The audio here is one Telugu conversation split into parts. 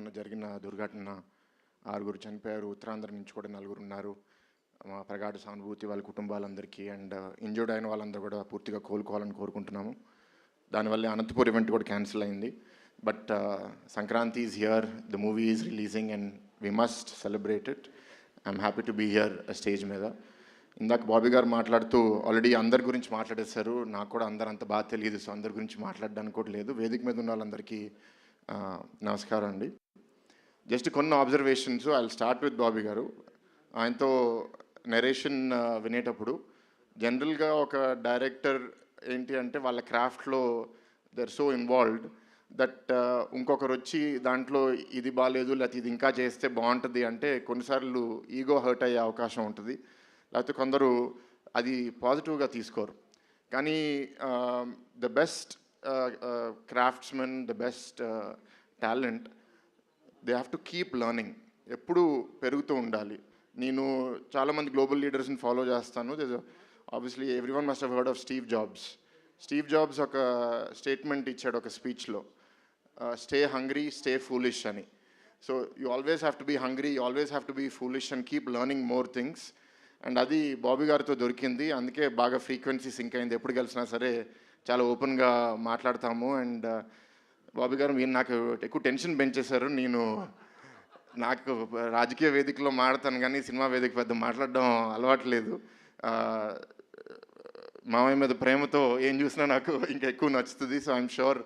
మొన్న జరిగిన దుర్ఘటన 6 చనిపోయారు, ఉత్తరాంధ్ర నుంచి కూడా 4 ఉన్నారు. మా ప్రగాఢ సానుభూతి వాళ్ళ కుటుంబాలందరికీ. అండ్ ఇంజూర్డ్ అయిన వాళ్ళందరూ కూడా పూర్తిగా కోలుకోవాలని కోరుకుంటున్నాము. దానివల్ల అనంతపూర్ ఈవెంట్ కూడా క్యాన్సిల్ అయింది. But Sankranti is here, the movie is releasing and we must celebrate it. I'm happy to be here stage మీద. ఇందాక బాబీ గారు మాట్లాడుతూ ఆల్రెడీ అందరి గురించి మాట్లాడేశారు. నాకు కూడా అందరు అంత బాగా తెలియదు, సో అందరి గురించి మాట్లాడడానికి కూడా లేదు. వేదిక మీద ఉన్న వాళ్ళందరికీ నమస్కారం అండి. జస్ట్ కొన్ని observations. I will start with Bobby గారు. ఆయనతో నెరేషన్ వినేటప్పుడు జనరల్గా ఒక డైరెక్టర్ ఏంటి అంటే వాళ్ళ క్రాఫ్ట్లో they are so involved that ఇంకొకరు వచ్చి దాంట్లో ఇది బాగాలేదు లేకపోతే ఇది ఇంకా చేస్తే బాగుంటుంది అంటే కొన్నిసార్లు ఈగో హర్ట్ అయ్యే అవకాశం ఉంటుంది, లేకపోతే కొందరు అది పాజిటివ్గా తీసుకోరు. కానీ the best craftsmen, the best talent, they have to keep learning. ఎప్పుడూ పెరుగుతూ ఉండాలి. నేను చాలామంది గ్లోబల్ లీడర్స్ని ఫాలో చేస్తాను. Obviously everyone must have heard of Steve Jobs. Steve Jobs ఒక స్టేట్మెంట్ ఇచ్చాడు ఒక స్పీచ్లో, స్టే హంగ్రీ, స్టే ఫూలిష్ అని. So you always have to be hungry, you always have to be foolish and keep learning more things. And అది బాబీ గారితో దొరికింది. అందుకే బాగా ఫ్రీక్వెన్సీ సింక్ అయింది. ఎప్పుడు కలిసినా సరే చాలా ఓపెన్గా మాట్లాడతాము. అండ్ బాబీ గారు మీరు నాకు ఎక్కువ టెన్షన్ పెంచేశారు. నాకు రాజకీయ వేదికలో మాట్లాడతాను కానీ సినిమా వేదిక పెద్ద మాట్లాడడం అలవాట్లేదు. మామయ్య మీద ప్రేమతో ఏం చూసినా నాకు ఇంకా ఎక్కువ నచ్చుతుంది. So I'm sure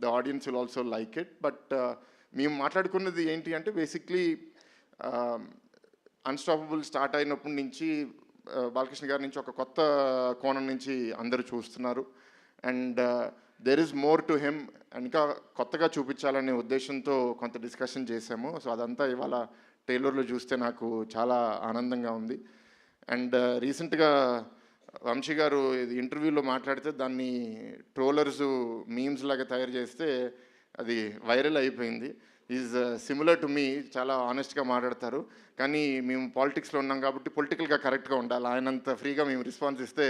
the audience will also like it. But మేము మాట్లాడుకున్నది ఏంటి అంటే బేసిక్లీ అన్స్టాపబుల్ స్టార్ట్ అయినప్పటి నుంచి బాలకృష్ణ గారి నుంచి ఒక కొత్త కోణం నుంచి అందరూ చూస్తున్నారు. And there is more to him. ఇంకా కొత్తగా చూపించాలనే ఉద్దేశంతో కొంత డిస్కషన్ చేశాము. సో అదంతా ఇవాళ ట్రైలర్లో చూస్తే నాకు చాలా ఆనందంగా ఉంది. అండ్ రీసెంట్గా వంశీ గారు ఇది ఇంటర్వ్యూలో మాట్లాడితే దాన్ని ట్రోలర్స్ మీమ్స్ లాగా తయారు చేస్తే అది వైరల్ అయిపోయింది. ఈజ్ సిమిలర్ టు మీ, చాలా ఆనెస్ట్గా మాట్లాడతారు. కానీ మేము పాలిటిక్స్లో ఉన్నాం కాబట్టి పొలిటికల్గా కరెక్ట్గా ఉండాలి. ఆయనంత ఫ్రీగా మేము రెస్పాన్స్ ఇస్తే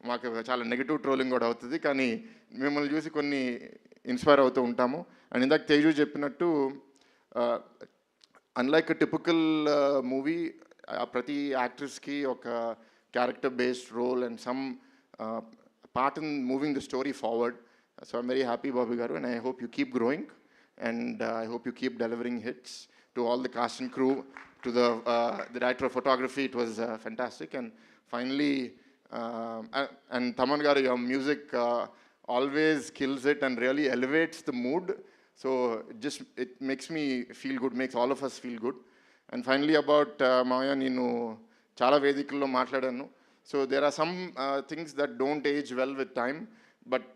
మాకు చాలా నెగిటివ్ ట్రోలింగ్ కూడా అవుతుంది. కానీ మిమ్మల్ని చూసి కొన్ని ఇన్స్పైర్ అవుతూ ఉంటాము. అండ్ ఇందాక తేజు చెప్పినట్టు అన్లైక్ టిపికల్ మూవీ, ప్రతి యాక్ట్రెస్కి ఒక character based role and some part in moving the story forward. So I'm very happy Bobby garu, and I hope you keep growing and I hope you keep delivering hits. To all the cast and crew, to the director of photography, it was fantastic. And finally, and Taman garu, your music always kills it and really elevates the mood. So it makes me feel good, makes all of us feel good. And finally about Maya, nenu chala vedikuల్లో మాట్లాడాను. So there are some things that don't age well with time. But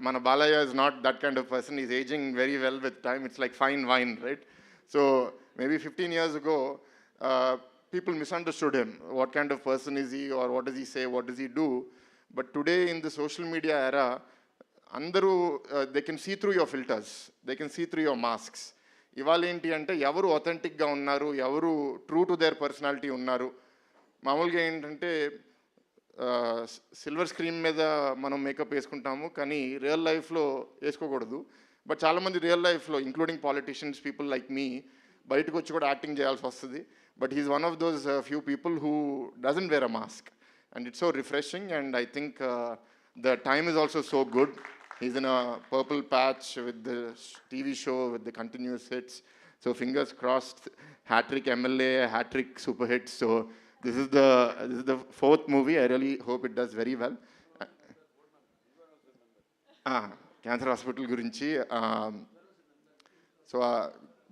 Mana Balaya is not that kind of person. He's aging very well with time. It's like fine wine, right? So maybe 15 years ago, people misunderstood him. What kind of person is he, or what does he say, what does he do? But today in the social media era, andaru they can see through your filters. They can see through your masks. ఇవాళ ఏంటి అంటే ఎవరు అథెంటిక్గా ఉన్నారు, ఎవరు ట్రూ టు దేర్ పర్సనాలిటీ ఉన్నారు. మామూలుగా ఏంటంటే సిల్వర్ స్క్రీన్ మీద మనం మేకప్ వేసుకుంటాము, కానీ రియల్ లైఫ్లో వేసుకోకూడదు. బట్ చాలామంది రియల్ లైఫ్లో including politicians, people like me, బయటకు వచ్చి కూడా యాక్టింగ్ చేయాల్సి వస్తుంది. But he's one of those few people who doesn't wear a mask, and it's so refreshing. And I think the time is also so good. He's in a purple patch with the TV show with the continuous hits. So fingers crossed, hat trick MLA, hat trick super hits. So This is the fourth movie. I really hope it does very well. Cancer hospital గురించి, సో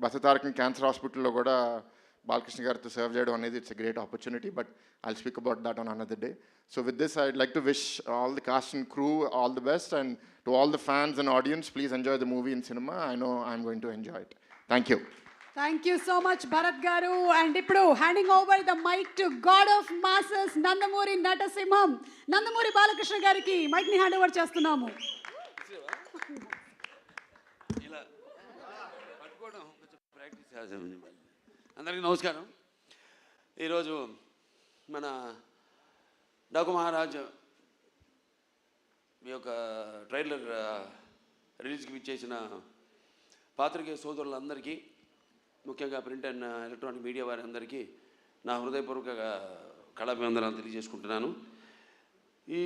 బసతారకం క్యాన్సర్ హాస్పిటల్లో కూడా బాలకృష్ణ గారితో సర్వ్ చేయడం అనేది it's a great opportunity. But I'll speak about that on another day. So with this I'd like to wish all the cost and crew all the best, and to all the fans and audience, please enjoy the movie in cinema. I know I'm going to enjoy it. Thank you. Thank you so much, Bharat Garu. And ippudu handing over the mic to God of Masses, Nandamuri Natasimham. Nandamuri Balakrishna gariki mic ni hand over chestunnaamu. ila pattukodam konచెం ప్రాక్టీస్ చేసాము. అందరికీ నమస్కారం. ఈరోజు మన డాకు మహారాజ్ మీ యొక్క ట్రైలర్ రిలీజ్కి ఇచ్చేసిన పాత్రికేయ సోదరులందరికీ ముఖ్యంగా ప్రింట్ అండ్ ఎలక్ట్రానిక్ మీడియా వారందరికీ నా హృదయపూర్వక కళాభివందనాలు తెలియజేసుకుంటున్నాను. ఈ